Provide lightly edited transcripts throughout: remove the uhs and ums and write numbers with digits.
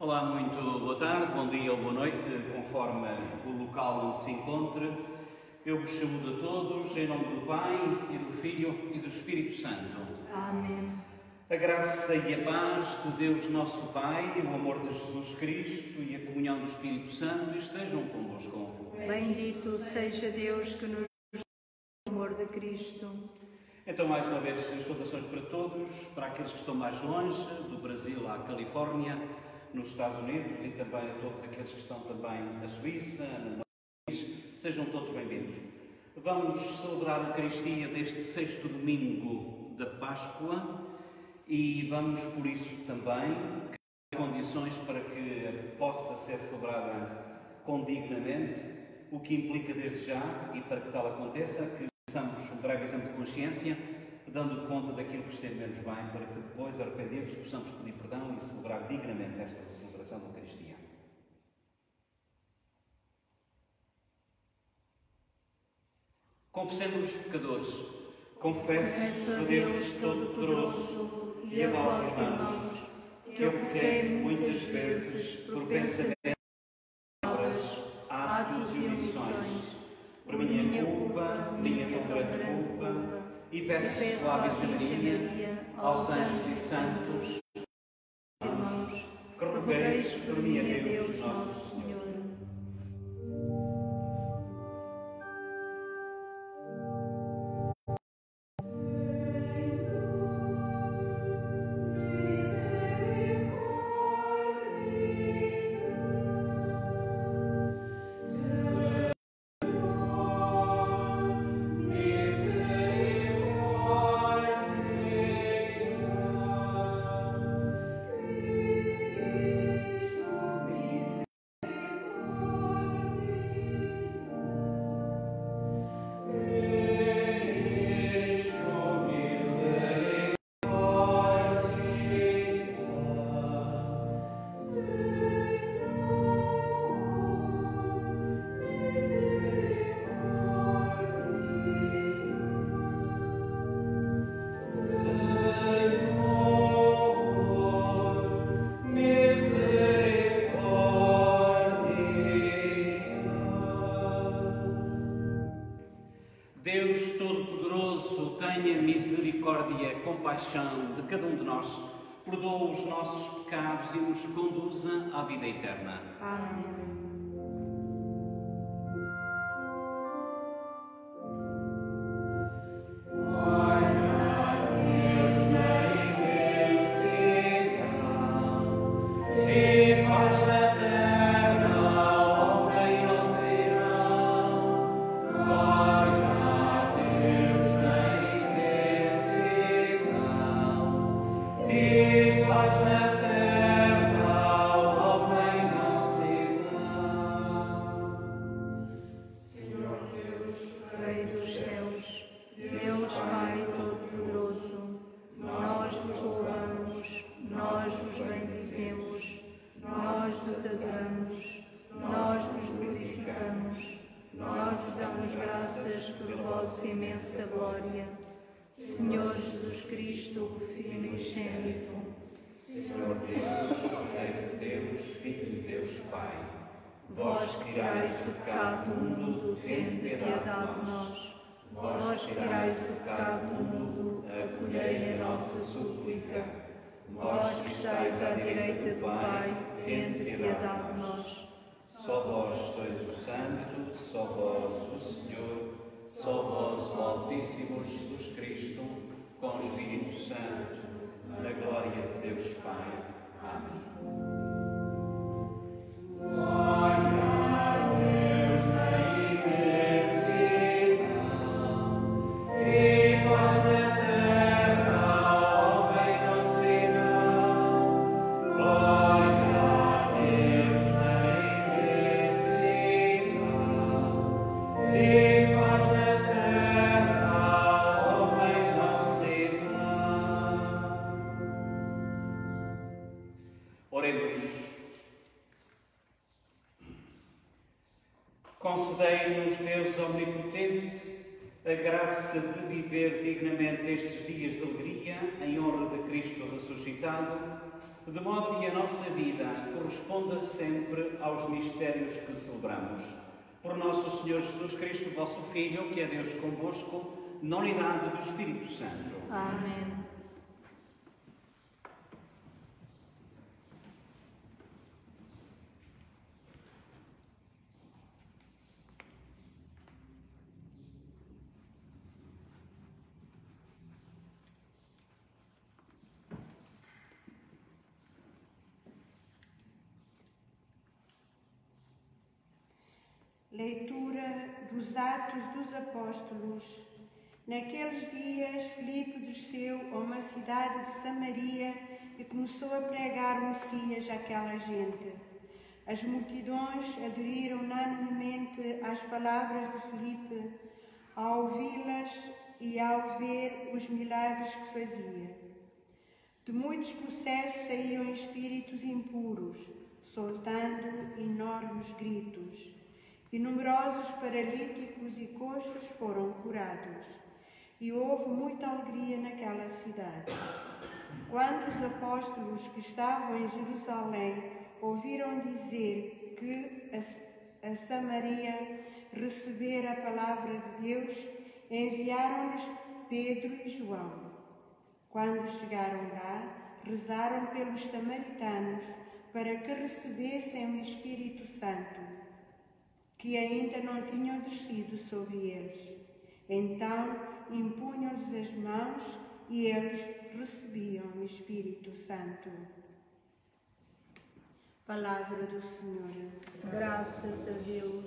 Olá, muito boa tarde, bom dia ou boa noite, conforme o local onde se encontre. Eu vos saúdo a todos, em nome do Pai, e do Filho e do Espírito Santo. Amém. A graça e a paz de Deus nosso Pai, o amor de Jesus Cristo e a comunhão do Espírito Santo estejam convosco. Bendito seja Deus que nos dá o amor de Cristo. Então, mais uma vez, as saudações para todos, para aqueles que estão mais longe, do Brasil à Califórnia, nos Estados Unidos, e também a todos aqueles que estão também na Suíça, no país, sejam todos bem-vindos. Vamos celebrar a Eucaristia deste sexto domingo da Páscoa e vamos, por isso, também criar condições para que possa ser celebrada condignamente, o que implica desde já, e para que tal aconteça, que façamos um breve exame de consciência, dando conta daquilo que esteve menos bem, para que depois, arrependidos, possamos pedir perdão e celebrar dignamente esta celebração da Eucaristia. Confessemos os pecadores. Confesso a Deus Todo-Poderoso e a vós, irmãos, que eu pequei muitas vezes por pensamento, palavras, atos e omissões, por minha culpa, minha tão grande culpa, e peço à Virgem Maria, aos anjos e santos, irmãos, que rogueis por mim a Deus nosso Senhor. Deus Todo-Poderoso, tenha misericórdia, compaixão de cada um de nós, perdoa os nossos pecados e nos conduza à vida eterna. Amém. Imensa glória, Senhor Jesus Cristo, Filho unigênito, Senhor Deus, Cordeiro de Deus, Filho de Deus, Pai, vós que tirais o pecado do mundo, tende piedade de nós. Vós que tirais o pecado do mundo, acolhei a nossa súplica. Vós que estáis à direita do Pai, tende piedade de nós. Só vós sois o Santo, só vós o Senhor, só vós o Altíssimo Jesus Cristo, com o Espírito Santo, na glória de Deus Pai. Amém. Concedei-nos, Deus Omnipotente, a graça de viver dignamente estes dias de alegria, em honra de Cristo ressuscitado, de modo que a nossa vida corresponda sempre aos mistérios que celebramos. Por nosso Senhor Jesus Cristo, vosso Filho, que é Deus convosco, na unidade do Espírito Santo. Amém. Leitura dos Atos dos Apóstolos. Naqueles dias, Filipe desceu a uma cidade de Samaria e começou a pregar o Messias àquela gente. As multidões aderiram unanimemente às palavras de Filipe, ao ouvi-las e ao ver os milagres que fazia. De muitos processos saíam espíritos impuros, soltando enormes gritos. E numerosos paralíticos e coxos foram curados. E houve muita alegria naquela cidade. Quando os apóstolos que estavam em Jerusalém ouviram dizer que a Samaria recebera a palavra de Deus, enviaram-lhes Pedro e João. Quando chegaram lá, rezaram pelos samaritanos para que recebessem o Espírito Santo, que ainda não tinham descido sobre eles. Então impunham-lhes as mãos e eles recebiam o Espírito Santo. Palavra do Senhor. Graças a Deus.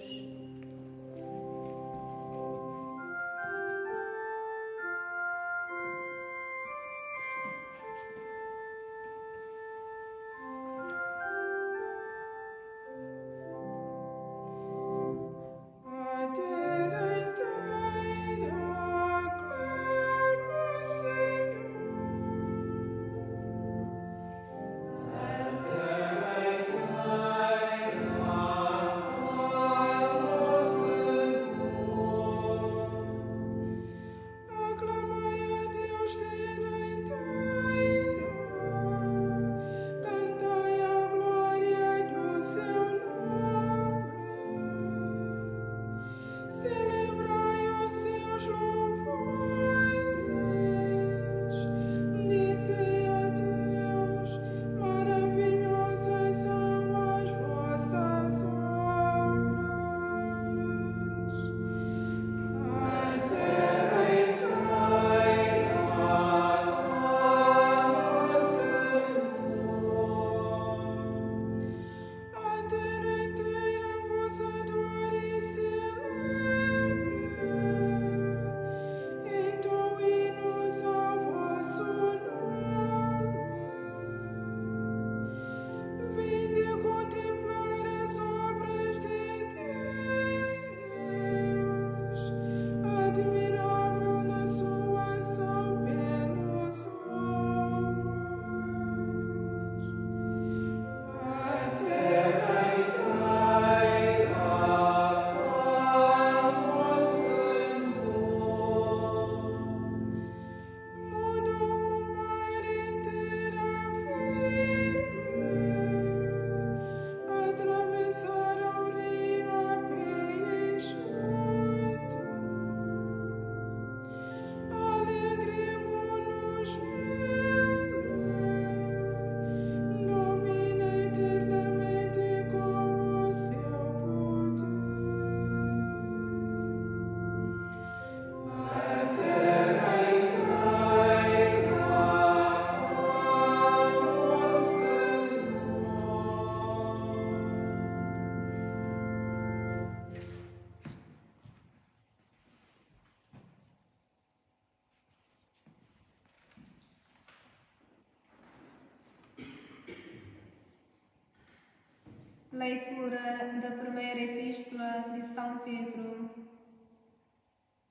Leitura da primeira epístola de São Pedro.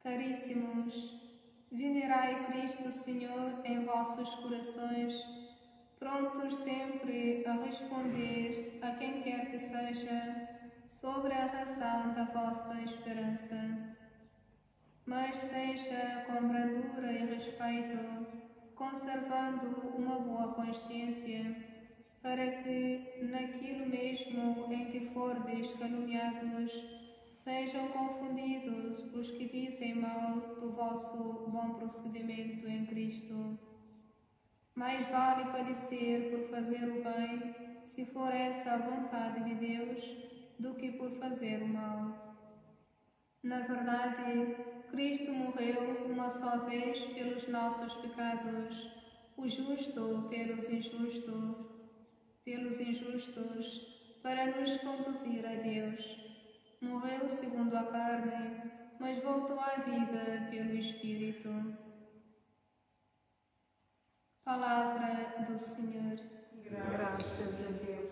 Caríssimos, venerai Cristo Senhor em vossos corações, prontos sempre a responder a quem quer que seja sobre a razão da vossa esperança. Mas seja com brandura e respeito, conservando uma boa consciência, para que, naquilo mesmo em que fordes caluniados, sejam confundidos os que dizem mal do vosso bom procedimento em Cristo. Mais vale padecer por fazer o bem, se for essa a vontade de Deus, do que por fazer o mal. Na verdade, Cristo morreu uma só vez pelos nossos pecados, o justo pelos injustos, para nos conduzir a Deus. Morreu segundo a carne, mas voltou à vida pelo Espírito. Palavra do Senhor. Graças a Deus.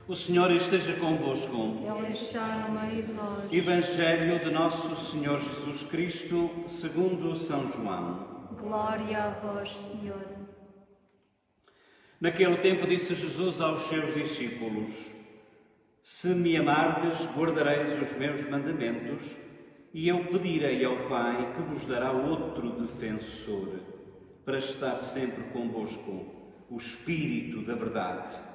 O Senhor esteja convosco. Ele está no meio de nós. Evangelho de Nosso Senhor Jesus Cristo, segundo São João. Glória a vós, Senhor. Naquele tempo disse Jesus aos seus discípulos: Se me amardes, guardareis os meus mandamentos, e eu pedirei ao Pai que vos dará outro defensor, para estar sempre convosco, o Espírito da verdade,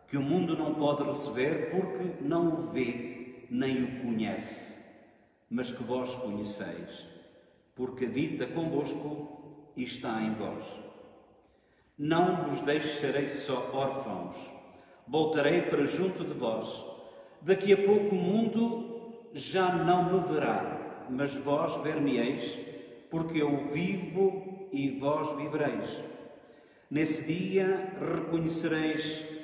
que o mundo não pode receber porque não o vê nem o conhece, mas que vós conheceis, porque habita convosco e está em vós. Não vos deixarei só órfãos, voltarei para junto de vós. Daqui a pouco o mundo já não me verá, mas vós ver-me-eis, porque eu vivo e vós vivereis. Nesse dia reconhecereis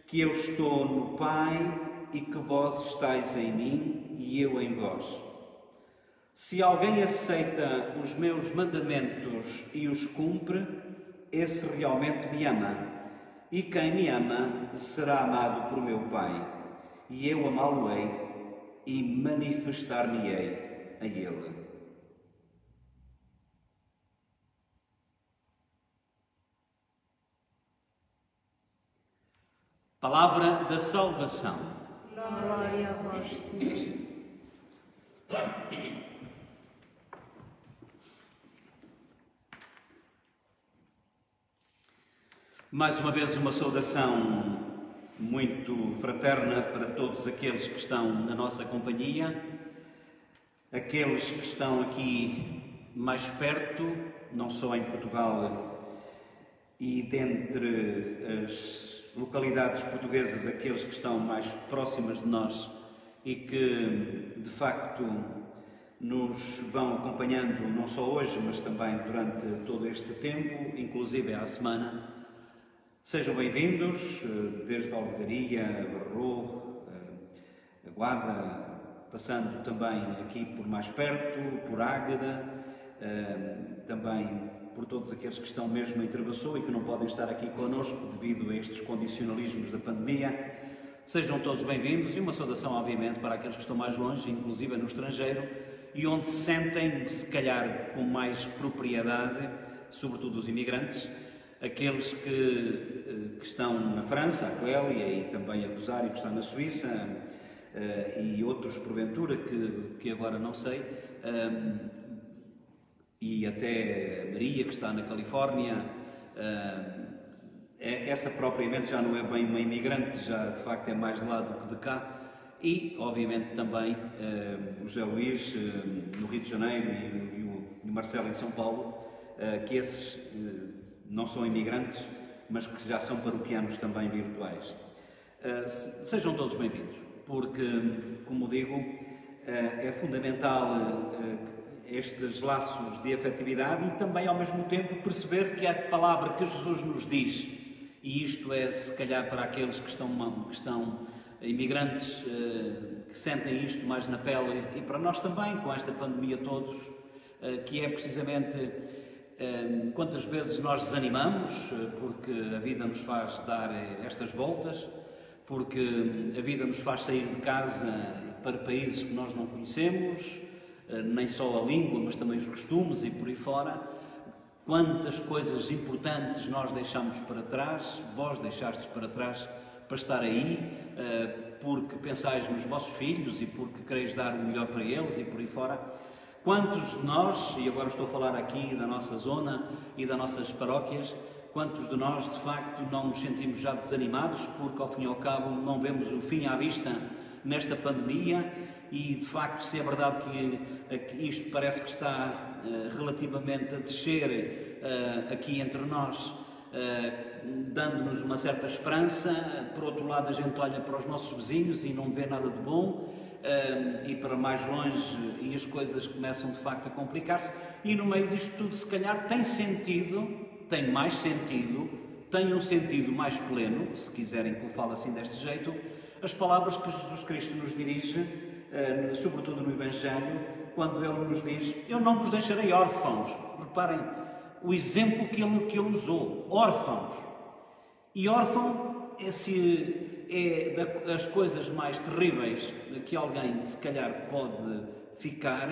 que eu estou no Pai e que vós estáis em mim e eu em vós. Se alguém aceita os meus mandamentos e os cumpre, esse realmente me ama. E quem me ama será amado por meu Pai, e eu amá-lo-ei e manifestar-me-ei a ele. Palavra da salvação. Glória a vós, Senhor. Mais uma vez uma saudação muito fraterna para todos aqueles que estão na nossa companhia, aqueles que estão aqui mais perto, não só em Portugal e dentre as localidades portuguesas, aqueles que estão mais próximas de nós e que, de facto, nos vão acompanhando não só hoje, mas também durante todo este tempo, inclusive à semana. Sejam bem-vindos, desde a Algaria, Barro, a Guarda, passando também aqui por mais perto, por Águeda, também por todos aqueles que estão mesmo em Travassou e que não podem estar aqui connosco devido a estes condicionalismos da pandemia. Sejam todos bem-vindos e uma saudação, obviamente, para aqueles que estão mais longe, inclusive no estrangeiro, e onde se sentem, se calhar, com mais propriedade, sobretudo os imigrantes, aqueles que estão na França, a Clélia, e também a Rosário, que está na Suíça, e outros, porventura, que agora não sei, e até a Maria, que está na Califórnia. Essa propriamente já não é bem uma imigrante, já de facto é mais de lá do que de cá. E, obviamente, também o José Luís no Rio de Janeiro e o Marcelo em São Paulo, que esses não são imigrantes, mas que já são paroquianos também virtuais. Sejam todos bem-vindos, porque, como digo, é fundamental estes laços de afetividade e também, ao mesmo tempo, perceber que a palavra que Jesus nos diz, e isto é, se calhar, para aqueles que estão imigrantes, que sentem isto mais na pele, e para nós também, com esta pandemia todos, que é precisamente quantas vezes nós desanimamos, porque a vida nos faz dar estas voltas, porque a vida nos faz sair de casa para países que nós não conhecemos, nem só a língua, mas também os costumes e por aí fora. Quantas coisas importantes nós deixamos para trás, vós deixastes para trás, para estar aí, porque pensais nos vossos filhos e porque quereis dar o melhor para eles e por aí fora. Quantos de nós, e agora estou a falar aqui da nossa zona e das nossas paróquias, quantos de nós de facto não nos sentimos já desanimados porque ao fim e ao cabo não vemos o fim à vista nesta pandemia e de facto, se é verdade que isto parece que está relativamente a descer aqui entre nós, dando-nos uma certa esperança, por outro lado a gente olha para os nossos vizinhos e não vê nada de bom, e para mais longe e as coisas começam de facto a complicar-se, e no meio disto tudo se calhar tem mais sentido, tem um sentido mais pleno, se quiserem que eu fale assim deste jeito, as palavras que Jesus Cristo nos dirige, sobretudo no Evangelho, quando Ele nos diz: eu não vos deixarei órfãos. Reparem o exemplo que ele usou, órfãos. E órfão é das coisas mais terríveis que alguém se calhar pode ficar,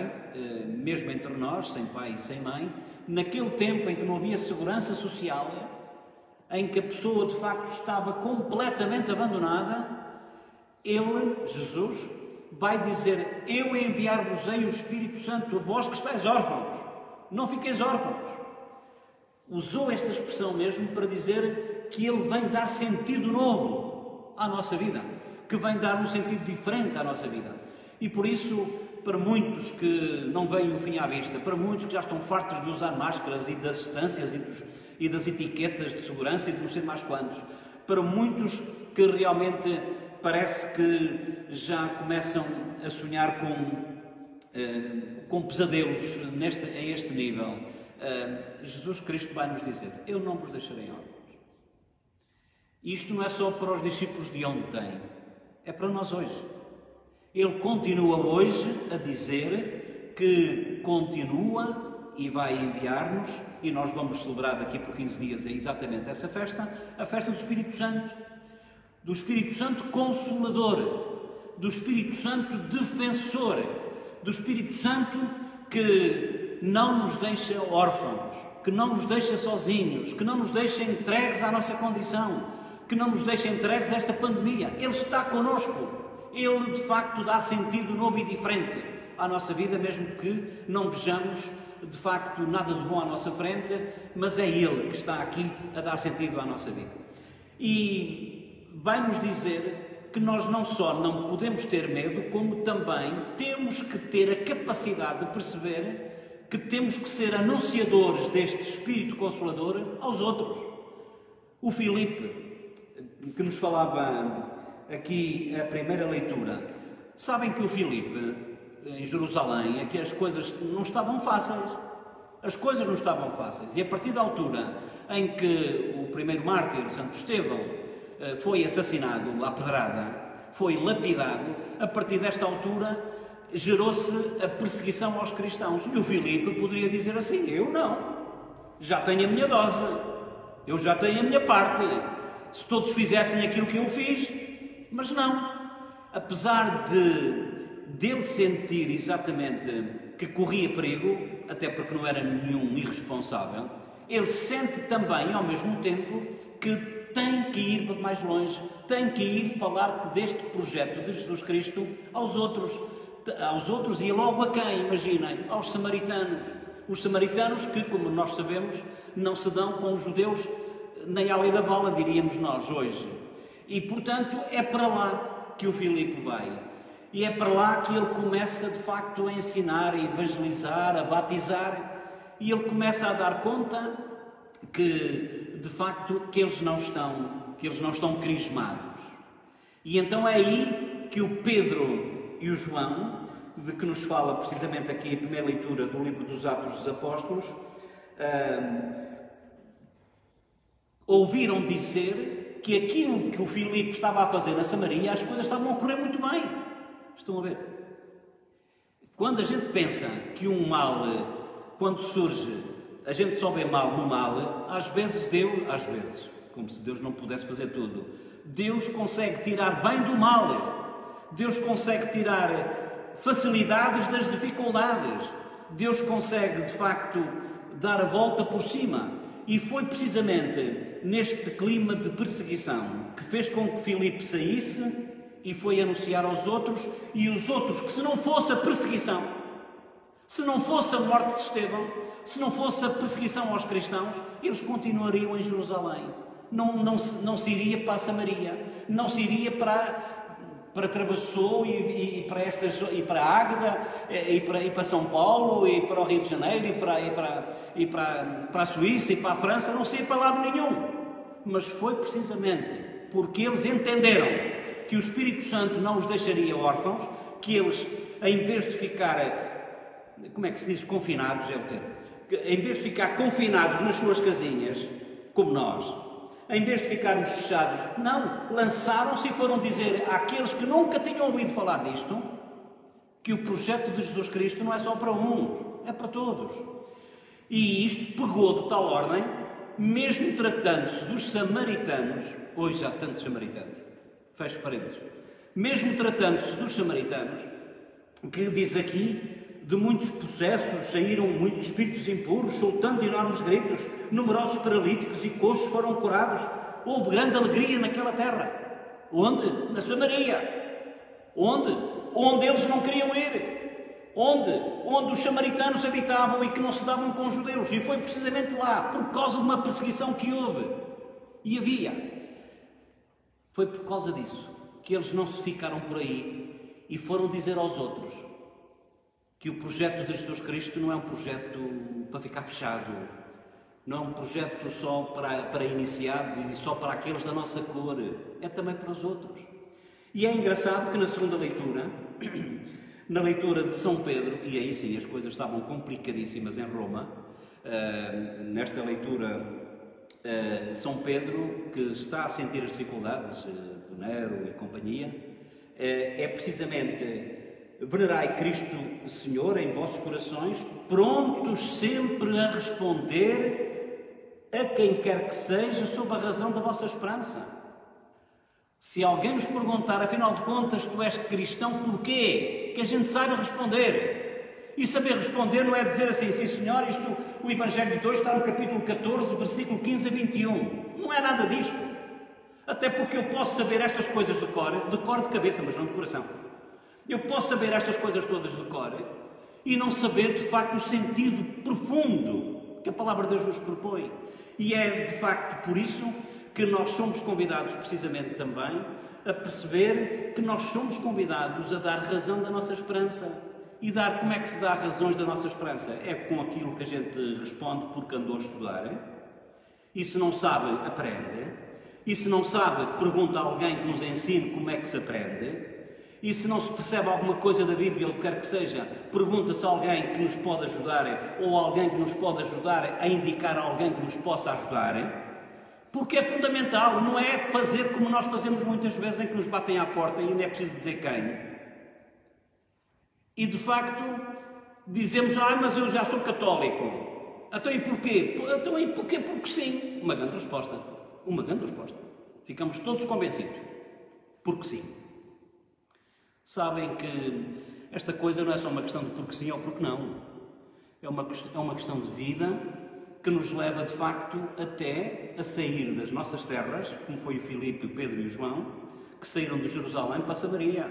mesmo entre nós, sem pai e sem mãe, naquele tempo em que não havia segurança social, em que a pessoa de facto estava completamente abandonada. Ele, Jesus, vai dizer: eu enviar-vos-ei o Espírito Santo, a vós que estáis órfãos, não fiqueis órfãos. Usou esta expressão mesmo para dizer que Ele vem dar sentido novo à nossa vida, que vem dar um sentido diferente à nossa vida. E por isso, para muitos que não veem o fim à vista, para muitos que já estão fartos de usar máscaras e das distâncias e das etiquetas de segurança e de não sei mais quantos, para muitos que realmente parece que já começam a sonhar com pesadelos a este nível, Jesus Cristo vai nos dizer: eu não vos deixarei órfãos. Isto não é só para os discípulos de ontem, é para nós hoje. Ele continua hoje a dizer que continua e vai enviar-nos, e nós vamos celebrar daqui por 15 dias exatamente essa festa, a festa do Espírito Santo Consolador, do Espírito Santo Defensor, do Espírito Santo que não nos deixa órfãos, que não nos deixa sozinhos, que não nos deixa entregues à nossa condição, que não nos deixa entregues a esta pandemia. Ele está connosco. Ele, de facto, dá sentido novo e diferente à nossa vida, mesmo que não vejamos, de facto, nada de bom à nossa frente, mas é Ele que está aqui a dar sentido à nossa vida. E vai-nos dizer que nós não só não podemos ter medo, como também temos que ter a capacidade de perceber que temos que ser anunciadores deste Espírito Consolador aos outros. O Filipe, que nos falava aqui a primeira leitura, sabem que o Filipe, em Jerusalém, é que as coisas não estavam fáceis. As coisas não estavam fáceis. E a partir da altura em que o primeiro mártir, Santo Estevão, foi assassinado à pedrada, foi lapidado, a partir desta altura gerou-se a perseguição aos cristãos. E o Filipe poderia dizer assim: eu não, já tenho a minha dose, eu já tenho a minha parte, se todos fizessem aquilo que eu fiz. Mas não, apesar dele sentir exatamente que corria perigo, até porque não era nenhum irresponsável, ele sente também ao mesmo tempo que tem que ir mais longe, tem que ir falar deste projeto de Jesus Cristo aos outros e logo a quem? Imaginem, aos samaritanos. Os samaritanos que, como nós sabemos, não se dão com os judeus nem à lei da bola, diríamos nós hoje. E, portanto, é para lá que o Filipe vai. E é para lá que ele começa, de facto, a ensinar, a evangelizar, a batizar. E ele começa a dar conta que, de facto, que eles não estão crismados. E então é aí que o Pedro e o João, de que nos fala precisamente aqui a primeira leitura do livro dos Atos dos Apóstolos, ouviram dizer que aquilo que o Filipe estava a fazer na Samaria, as coisas estavam a correr muito bem. Estão a ver? Quando a gente pensa que um mal, quando surge, a gente só vê mal no mal, às vezes, como se Deus não pudesse fazer tudo, Deus consegue tirar bem do mal, Deus consegue tirar facilidades das dificuldades, Deus consegue, de facto, dar a volta por cima. E foi precisamente neste clima de perseguição que fez com que Filipe saísse e foi anunciar aos outros, e os outros, que se não fosse a perseguição, se não fosse a morte de Estevão, se não fosse a perseguição aos cristãos, eles continuariam em Jerusalém. Não se iria para a Samaria, não se iria para Travassou e para Águeda, e para São Paulo, e para o Rio de Janeiro, e para a Suíça, e para a França, não se ia para lado nenhum. Mas foi precisamente porque eles entenderam que o Espírito Santo não os deixaria órfãos, que eles, em vez de ficar, como é que se diz, confinados, é o termo, em vez de ficar confinados nas suas casinhas, como nós, em vez de ficarmos fechados, não, lançaram-se e foram dizer àqueles que nunca tinham ouvido falar disto, que o projeto de Jesus Cristo não é só para uns, é para todos. E isto pegou de tal ordem, mesmo tratando-se dos samaritanos, hoje há tantos samaritanos, fecho parênteses, mesmo tratando-se dos samaritanos, que diz aqui, de muitos processos saíram muitos espíritos impuros, soltando enormes gritos, numerosos paralíticos e coxos foram curados. Houve grande alegria naquela terra. Onde? Na Samaria. Onde? Onde eles não queriam ir. Onde? Onde os samaritanos habitavam e que não se davam com os judeus. E foi precisamente lá, por causa de uma perseguição que houve. E havia. Foi por causa disso que eles não se ficaram por aí e foram dizer aos outros que o projeto de Jesus Cristo não é um projeto para ficar fechado, não é um projeto só para iniciados e só para aqueles da nossa cor, é também para os outros. E é engraçado que na segunda leitura, na leitura de São Pedro, e aí sim as coisas estavam complicadíssimas em Roma, nesta leitura, São Pedro, que está a sentir as dificuldades do Nero e companhia, é precisamente: venerai Cristo Senhor em vossos corações, prontos sempre a responder a quem quer que seja sob a razão da vossa esperança. Se alguém nos perguntar, afinal de contas, tu és cristão, porquê? Que a gente saiba responder. E saber responder não é dizer assim: sim senhor, o Evangelho de hoje está no capítulo 14, versículo 15 a 21. Não é nada disto. Até porque eu posso saber estas coisas de cor de cabeça, mas não de coração. Eu posso saber estas coisas todas de cor e não saber, de facto, o sentido profundo que a Palavra de Deus nos propõe. E é, de facto, por isso que nós somos convidados, precisamente também, a perceber que nós somos convidados a dar razão da nossa esperança. E dar, como é que se dá razões da nossa esperança? É com aquilo que a gente responde porque andou a estudar. E se não sabe, aprende. E se não sabe, pergunta a alguém que nos ensine como é que se aprende. E se não se percebe alguma coisa da Bíblia ou o que quer que seja, pergunta-se a alguém que nos pode ajudar ou alguém que nos pode ajudar a indicar a alguém que nos possa ajudar. Porque é fundamental, não é fazer como nós fazemos muitas vezes em que nos batem à porta e ainda é preciso dizer quem. E de facto dizemos, mas eu já sou católico. Então e porquê? Então e porquê? Porque sim. Uma grande resposta. Uma grande resposta. Ficamos todos convencidos. Porque sim. Sabem que esta coisa não é só uma questão de porque sim ou porque não. É uma questão de vida que nos leva, de facto, até a sair das nossas terras, como foi o Filipe, o Pedro e o João, que saíram de Jerusalém para Samaria.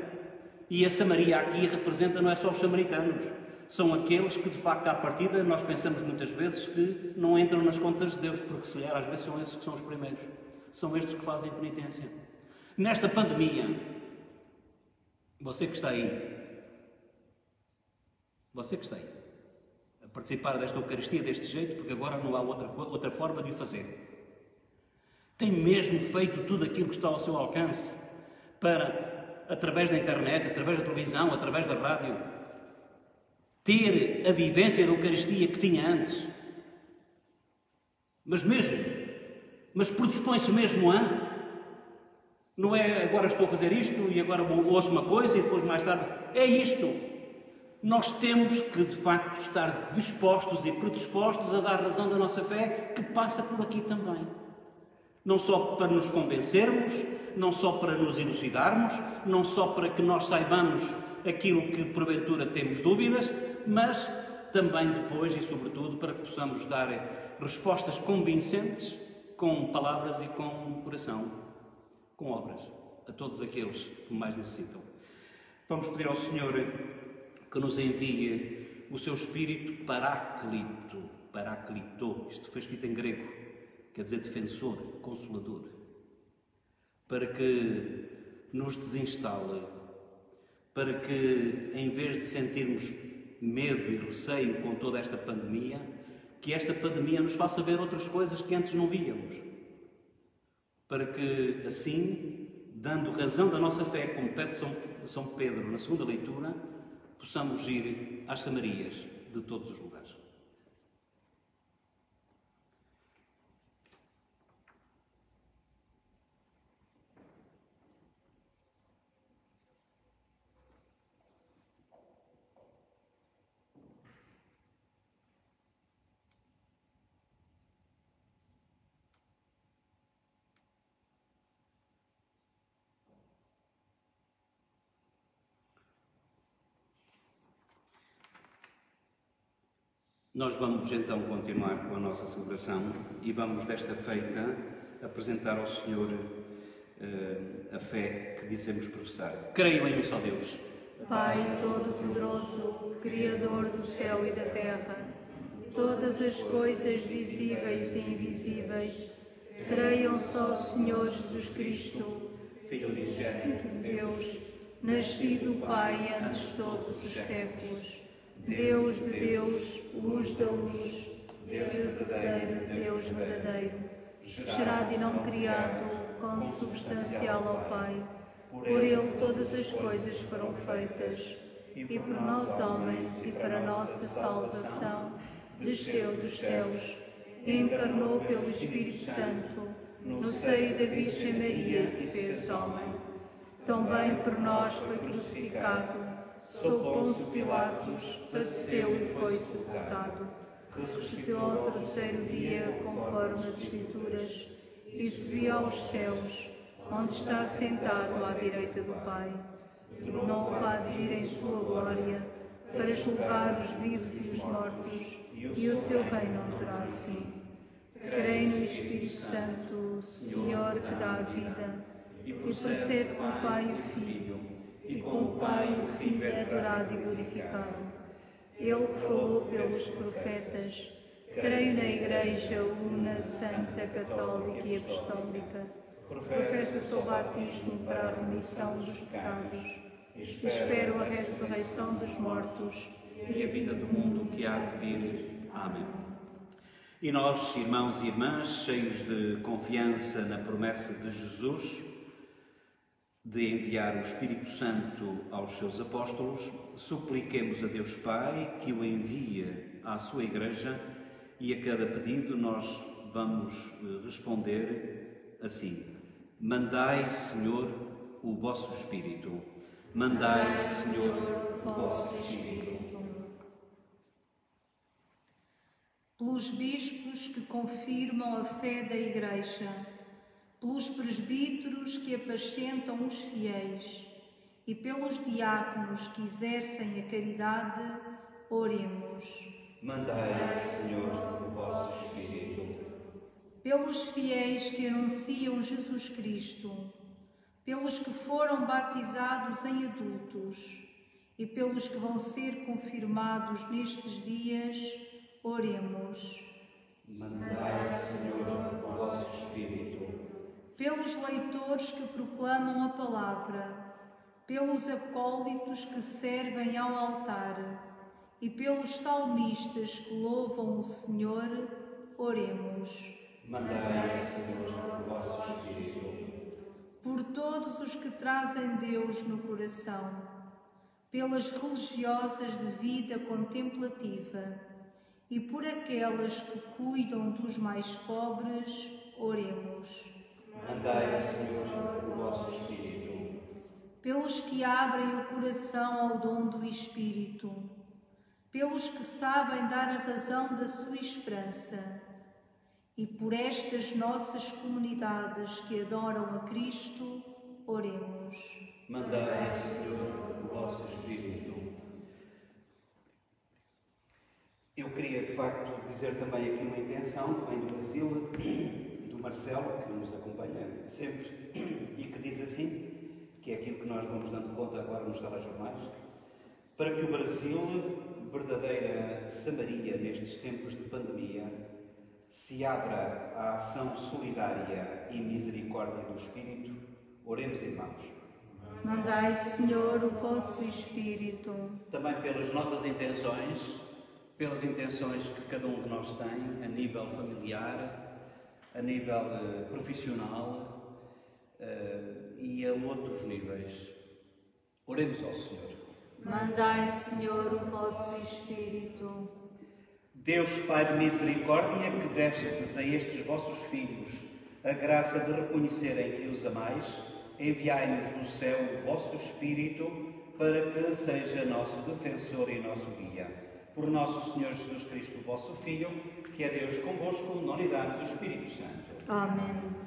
E a Samaria aqui representa não é só os samaritanos, são aqueles que, de facto, à partida, nós pensamos muitas vezes que não entram nas contas de Deus, porque, se calhar, às vezes são esses que são os primeiros. São estes que fazem penitência. Nesta pandemia, você que está aí, a participar desta Eucaristia deste jeito, porque agora não há outra forma de o fazer, tem mesmo feito tudo aquilo que está ao seu alcance para, através da internet, através da televisão, através da rádio, ter a vivência da Eucaristia que tinha antes? Mas predispõe-se mesmo a... Não é agora estou a fazer isto e agora ouço uma coisa e depois mais tarde... É isto. Nós temos que, de facto, estar dispostos e predispostos a dar razão da nossa fé, que passa por aqui também. Não só para nos convencermos, não só para nos elucidarmos, não só para que nós saibamos aquilo que porventura temos dúvidas, mas também depois e sobretudo para que possamos dar respostas convincentes com palavras e com coração, com obras, a todos aqueles que mais necessitam. Vamos pedir ao Senhor que nos envie o seu Espírito Paráclito, isto foi escrito em grego, quer dizer defensor, consolador, para que nos desinstale, para que, em vez de sentirmos medo e receio com toda esta pandemia, que esta pandemia nos faça ver outras coisas que antes não víamos, para que, assim, dando razão da nossa fé, como pede São Pedro na segunda leitura, possamos ir às Samarias de todos os lugares. Nós vamos então continuar com a nossa celebração e vamos desta feita apresentar ao Senhor a fé que dizemos professar. Creio em um só Deus, Pai Todo-Poderoso, Criador do céu e da terra, todas as coisas visíveis e invisíveis. Creio em um só Senhor Jesus Cristo, Filho unigênito de Deus, nascido do Pai antes de todos os séculos, Deus de Deus, luz da luz, Deus verdadeiro, gerado e não criado, consubstancial ao Pai. Por Ele todas as coisas foram feitas, e por nós homens e para a nossa salvação, desceu dos céus, e encarnou pelo Espírito Santo, no seio da Virgem Maria se fez homem. Também por nós foi crucificado, sob Pôncio Pilatos, padeceu e foi sepultado. Ressuscitou ao terceiro dia, conforme as Escrituras, e subiu aos céus, onde está sentado à direita do Pai. Não há de vir em sua glória, para julgar os vivos e os mortos, e o seu reino não terá fim. Creio no Espírito Santo, Senhor que dá a vida, e procede com o Pai e o Filho, e com o Pai e o Filho é adorado e glorificado. Ele que falou pelos profetas. Creio na Igreja una, santa, católica e apostólica. Professo o seu batismo para a remissão dos pecados. Espero a ressurreição dos mortos e a vida do mundo que há de vir. Amém. E nós, irmãos e irmãs, cheios de confiança na promessa de Jesus de enviar o Espírito Santo aos seus apóstolos, supliquemos a Deus Pai que o envie à sua Igreja, e a cada pedido nós vamos responder assim: mandai, Senhor, o vosso Espírito. Mandai, Senhor, vosso Espírito. Pelos bispos que confirmam a fé da Igreja, pelos presbíteros que apacentam os fiéis e pelos diáconos que exercem a caridade, oremos. Mandai, Senhor, o vosso Espírito. Pelos fiéis que anunciam Jesus Cristo, pelos que foram batizados em adultos e pelos que vão ser confirmados nestes dias, oremos. Mandai, Senhor, o vosso Espírito. Pelos leitores que proclamam a palavra, pelos acólitos que servem ao altar e pelos salmistas que louvam o Senhor, oremos. Mandai, Senhor, o vosso Espírito. Por todos os que trazem Deus no coração, pelas religiosas de vida contemplativa e por aquelas que cuidam dos mais pobres, oremos. Mandai, Senhor, o vosso Espírito. Pelos que abrem o coração ao dom do Espírito, pelos que sabem dar a razão da sua esperança, e por estas nossas comunidades que adoram a Cristo, oremos. Mandai, Senhor, o vosso Espírito. Eu queria, de facto, dizer também aqui uma intenção, que vem do Brasil, do Marcelo, que nos acompanha sempre, e que diz assim, que é aquilo que nós vamos dando conta agora nos telejornais, para que o Brasil, verdadeira Samaria nestes tempos de pandemia, se abra à ação solidária e misericórdia do Espírito. Oremos, irmãos. Mandai, Senhor, o vosso Espírito. Também pelas nossas intenções, pelas intenções que cada um de nós tem, a nível familiar, a nível profissional e a outros níveis. Oremos ao Senhor. Mandai, Senhor, o vosso Espírito. Deus, Pai de misericórdia, que destes a estes vossos filhos a graça de reconhecerem que os amais, enviai-nos do céu o vosso Espírito, para que seja nosso defensor e nosso guia. Por nosso Senhor Jesus Cristo, vosso Filho, que é Deus convosco, na unidade do Espírito Santo. Amém.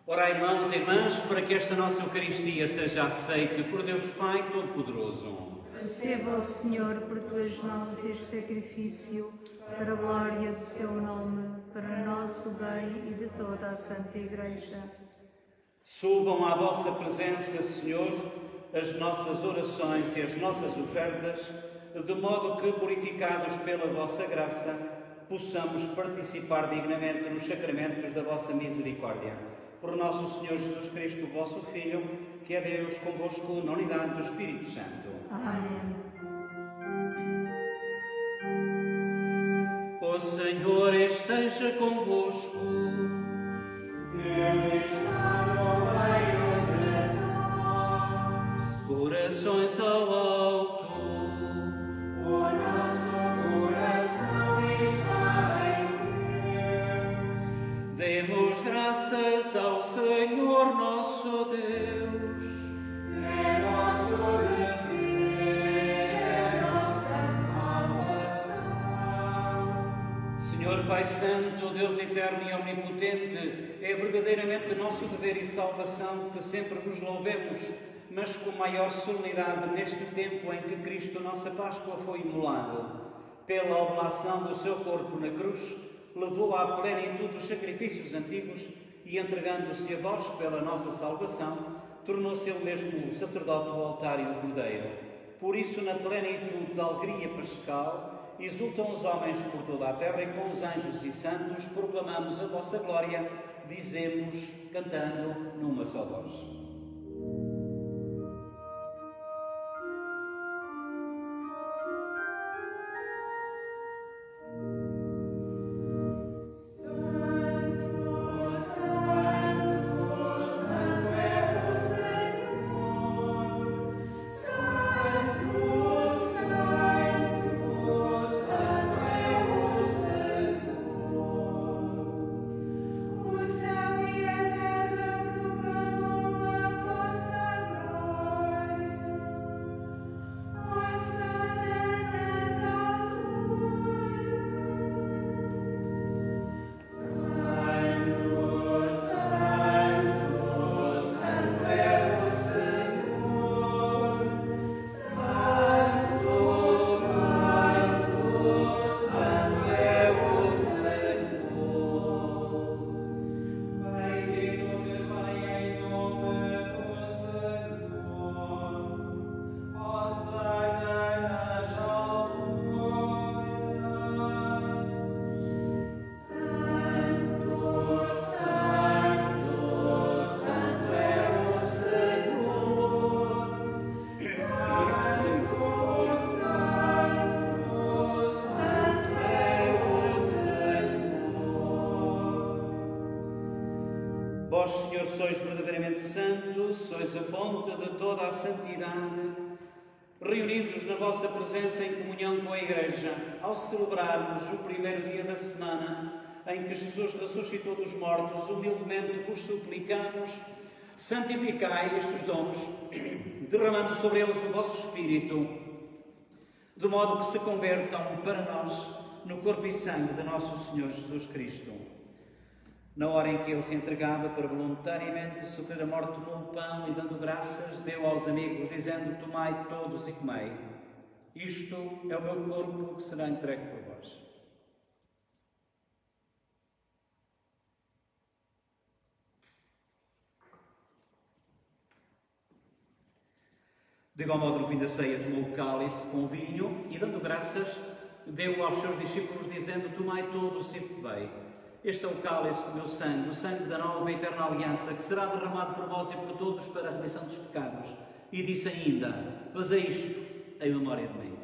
Orai, irmãos e irmãs, para que esta nossa Eucaristia seja aceita por Deus Pai Todo-Poderoso. Receba, ó Senhor, por tuas mãos este sacrifício, para a glória do seu nome, para nosso bem e de toda a Santa Igreja. Subam à vossa presença, Senhor, as nossas orações e as nossas ofertas, de modo que, purificados pela vossa graça, possamos participar dignamente nos sacramentos da vossa misericórdia. Por nosso Senhor Jesus Cristo, vosso Filho, que é Deus convosco na unidade do Espírito Santo. Amém. O Senhor esteja convosco. Ele está no meio de nós. Corações ao alto. O nosso coração está em Deus. Demos graças ao Senhor nosso Deus. É nosso dever, é nossa salvação. Senhor Pai Santo, Deus eterno e omnipotente, é verdadeiramente nosso dever e salvação que sempre vos louvemos, mas com maior solenidade neste tempo em que Cristo, nossa Páscoa, foi imolado. Pela oblação do seu corpo na cruz, levou à plenitude os sacrifícios antigos e, entregando-se a vós pela nossa salvação, tornou-se ele mesmo sacerdote do altar e o cordeiro. Por isso, na plenitude da alegria pascal, exultam os homens por toda a terra e com os anjos e santos proclamamos a vossa glória, dizemos, cantando numa só voz. Vós, Senhor, sois verdadeiramente santos, sois a fonte de toda a santidade. Reunidos na vossa presença em comunhão com a Igreja, ao celebrarmos o primeiro dia da semana em que Jesus ressuscitou dos mortos, humildemente vos suplicamos, santificai estes dons, derramando sobre eles o vosso Espírito, de modo que se convertam para nós no corpo e sangue de nosso Senhor Jesus Cristo. Na hora em que ele se entregava para voluntariamente sofrer a morte, tomou o pão e, dando graças, deu aos amigos, dizendo: tomai todos e comei. Isto é o meu corpo que será entregue por vós. De igual modo, no fim da ceia, tomou o cálice com vinho e, dando graças, deu aos seus discípulos, dizendo: tomai todos e bebei. Este é o cálice do meu sangue, o sangue da nova e eterna aliança, que será derramado por vós e por todos para a remissão dos pecados. E disse ainda: fazei isto em memória de mim.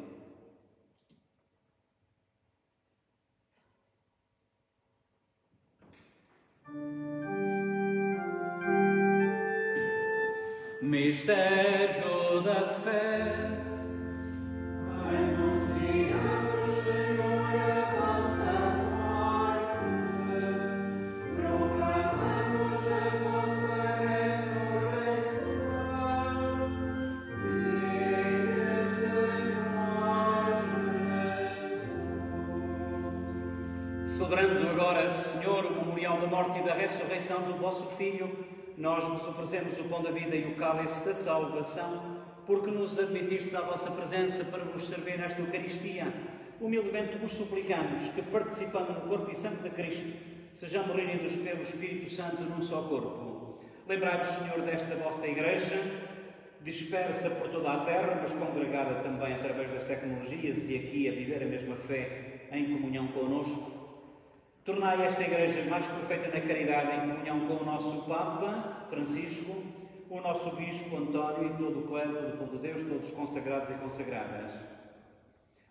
Mistério da fé. Anunciamos, Senhor, a vossa morte, proclamamos a vossa ressurreição. Vive, Senhor Jesus. Celebrando agora, Senhor, o memorial da morte e da ressurreição do vosso Filho, nós vos oferecemos o pão da vida e o cálice da salvação, porque nos admitistes à vossa presença para vos servir nesta Eucaristia. Humildemente vos suplicamos que, participando no corpo e sangue de Cristo, sejamos reunidos pelo Espírito Santo num só corpo. Lembrai-vos, Senhor, desta vossa Igreja, dispersa por toda a terra, mas congregada também através das tecnologias e aqui a viver a mesma fé em comunhão connosco. Tornai esta Igreja mais perfeita na caridade, em comunhão com o nosso Papa Francisco, o nosso Bispo António e todo o clero, todo o povo de Deus, todos os consagrados e consagradas.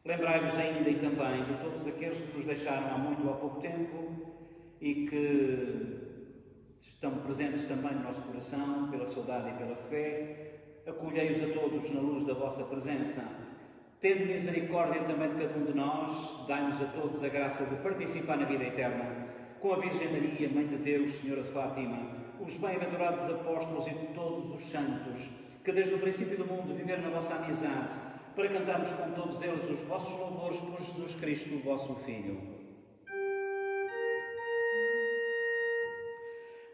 Lembrai-vos ainda e também de todos aqueles que nos deixaram há muito ou há pouco tempo e que estão presentes também no nosso coração, pela saudade e pela fé. Acolhei-os a todos na luz da vossa presença. Tendo misericórdia também de cada um de nós, dai-nos a todos a graça de participar na vida eterna, com a Virgem Maria, Mãe de Deus, Senhora de Fátima, os bem-aventurados apóstolos e todos os santos, que desde o princípio do mundo viveram na vossa amizade, para cantarmos com todos eles os vossos louvores por Jesus Cristo, o vosso Filho.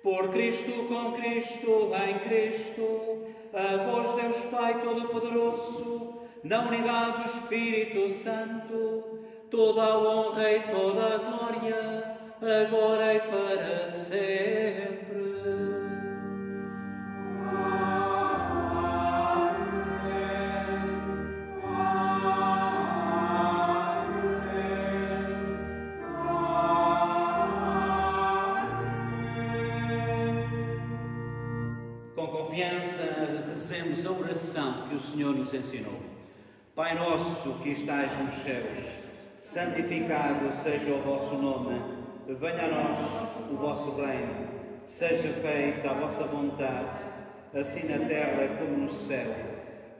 Por Cristo, com Cristo, em Cristo, a vós Deus Pai Todo-Poderoso, na unidade do Espírito Santo, toda a honra e toda a glória, agora e para sempre. Com confiança, rezemos a oração que o Senhor nos ensinou. Pai nosso que estais nos céus, santificado seja o vosso nome. Venha a nós o vosso reino. Seja feita a vossa vontade, assim na terra como no céu.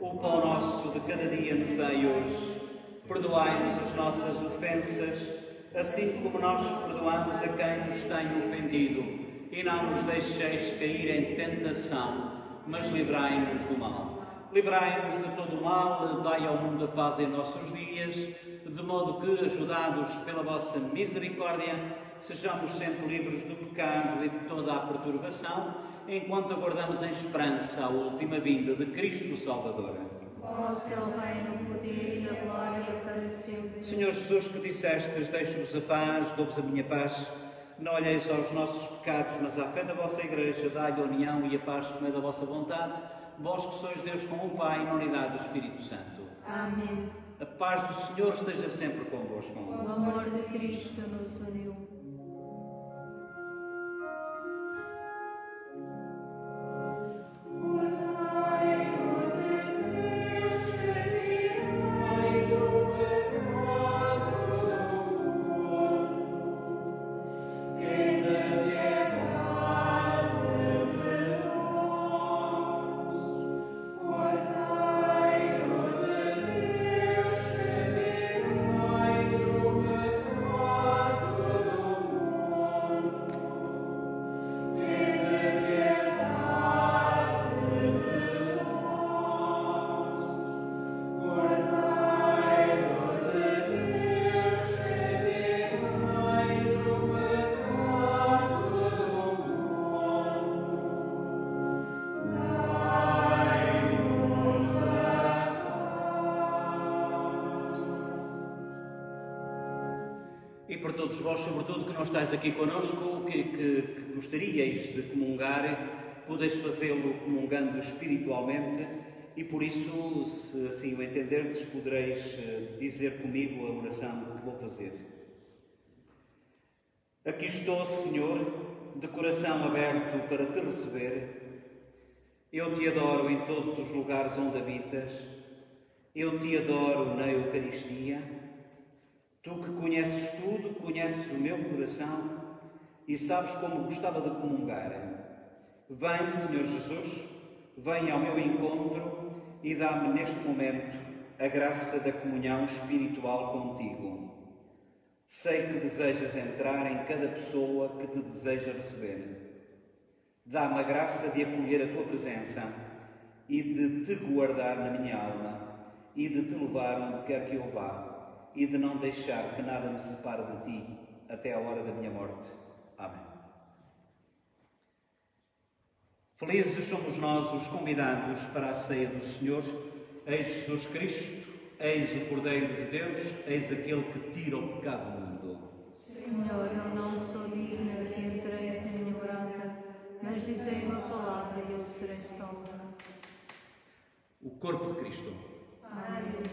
O pão nosso de cada dia nos dai hoje. Perdoai-nos as nossas ofensas, assim como nós perdoamos a quem nos tem ofendido. E não nos deixeis cair em tentação, mas livrai-nos do mal. Livrai-nos de todo o mal, dai ao mundo a paz em nossos dias, de modo que, ajudados pela vossa misericórdia, sejamos sempre livres do pecado e de toda a perturbação, enquanto aguardamos em esperança a última vinda de Cristo Salvador. Vosso é o reino, o poder e a glória para sempre. Senhor Jesus, que dissestes, deixo-vos a paz, dou-vos a minha paz. Não olheis aos nossos pecados, mas à fé da vossa Igreja, dai-lhe a união e a paz como é da vossa vontade, vós que sois Deus com o Pai, na unidade do Espírito Santo. Amém. A paz do Senhor esteja sempre convosco. O amor de Cristo nos uniu. E por todos vós, sobretudo, que não estáis aqui connosco, que gostaríeis de comungar, podeis fazê-lo comungando espiritualmente e por isso, se assim o entenderdes, podereis dizer comigo a oração que vou fazer. Aqui estou, Senhor, de coração aberto para te receber. Eu te adoro em todos os lugares onde habitas. Eu te adoro na Eucaristia. Tu que conheces tudo, conheces o meu coração e sabes como gostava de comungar. Vem, Senhor Jesus, vem ao meu encontro e dá-me neste momento a graça da comunhão espiritual contigo. Sei que desejas entrar em cada pessoa que te deseja receber. Dá-me a graça de acolher a tua presença e de te guardar na minha alma e de te levar onde quer que eu vá e de não deixar que nada me separe de ti até a hora da minha morte. Amém. Felizes somos nós os convidados para a ceia do Senhor. Eis Jesus Cristo, eis o Cordeiro de Deus, eis aquele que tira o pecado do mundo. Senhor, eu não sou digna de que entreis em minha morada, mas dizei uma palavra e eu serei salva. o corpo de Cristo. Amém.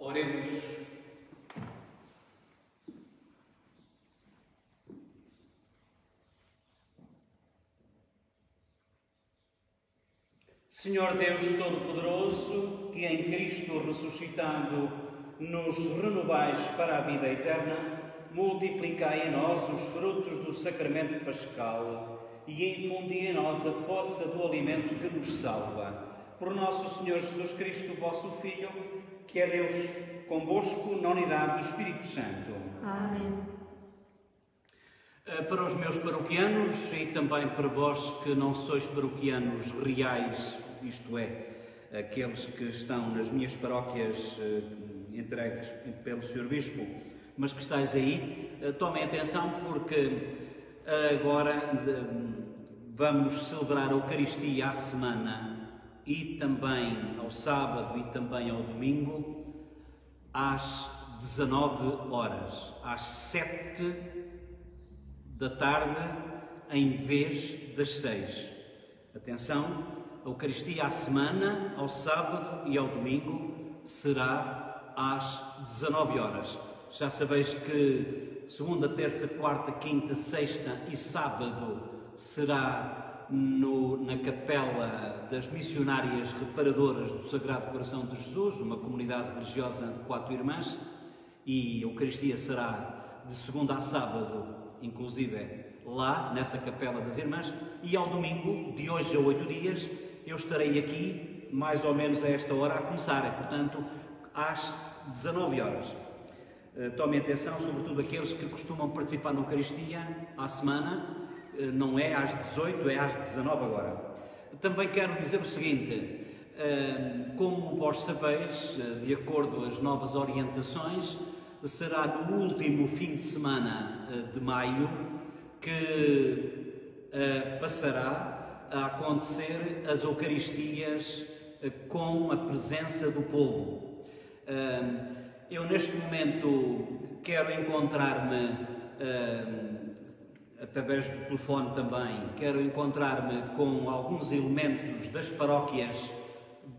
Oremos. Senhor Deus Todo-Poderoso, que em Cristo ressuscitado nos renovais para a vida eterna, multiplicai em nós os frutos do sacramento pascal e infundi em nós a força do alimento que nos salva. Por nosso Senhor Jesus Cristo, vosso Filho, que é Deus convosco na unidade do Espírito Santo. Amém. Para os meus paroquianos e também para vós que não sois paroquianos reais, isto é, aqueles que estão nas minhas paróquias entregues pelo Sr. Bispo, mas que estáis aí, tomem atenção porque agora vamos celebrar a Eucaristia à semana e também ao sábado e também ao domingo às 19 horas, às 7 da tarde em vez das 6. Atenção, a Eucaristia à semana, ao sábado e ao domingo será às 19 horas. Já sabeis que segunda, terça, quarta, quinta, sexta e sábado será na Capela das Missionárias Reparadoras do Sagrado Coração de Jesus, uma comunidade religiosa de 4 irmãs, e a Eucaristia será de segunda a sábado, inclusive lá, nessa Capela das Irmãs, e ao domingo, de hoje a 8 dias, eu estarei aqui, mais ou menos a esta hora, a começar, portanto, às 19 horas. Tomem atenção, sobretudo aqueles que costumam participar na Eucaristia à semana, não é às 18, é às 19 agora. Também quero dizer o seguinte, como vós sabeis, de acordo às novas orientações, será no último fim de semana de maio que passará a acontecer as Eucaristias com a presença do povo. Eu neste momento quero encontrar-me, através do telefone também, quero encontrar-me com alguns elementos das paróquias,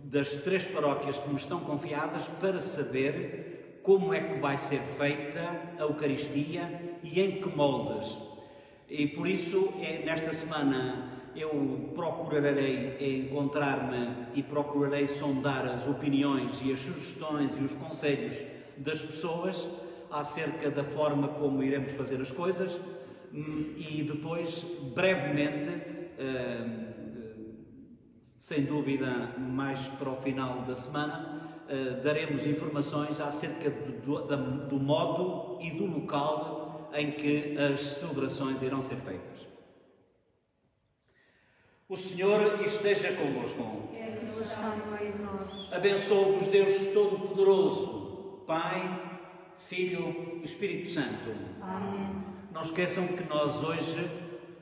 das 3 paróquias que me estão confiadas, para saber como é que vai ser feita a Eucaristia e em que moldes. E por isso, nesta semana, eu procurarei encontrar-me e procurarei sondar as opiniões e as sugestões e os conselhos das pessoas acerca da forma como iremos fazer as coisas e depois, brevemente, sem dúvida mais para o final da semana, daremos informações acerca do modo e do local em que as celebrações irão ser feitas. O Senhor esteja convosco. Abençoe-vos Deus Todo-Poderoso, Pai, Filho e Espírito Santo. Amém. Não esqueçam que nós hoje,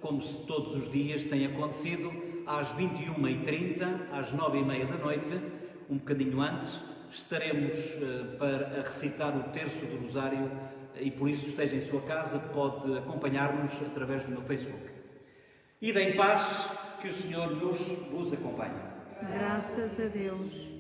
como se todos os dias tem acontecido, às 21h30, às 9h30 da noite, um bocadinho antes, estaremos para recitar o terço do Rosário e por isso esteja em sua casa, pode acompanhar-nos através do meu Facebook. Ide em paz, que o Senhor vos acompanhe. Graças a Deus.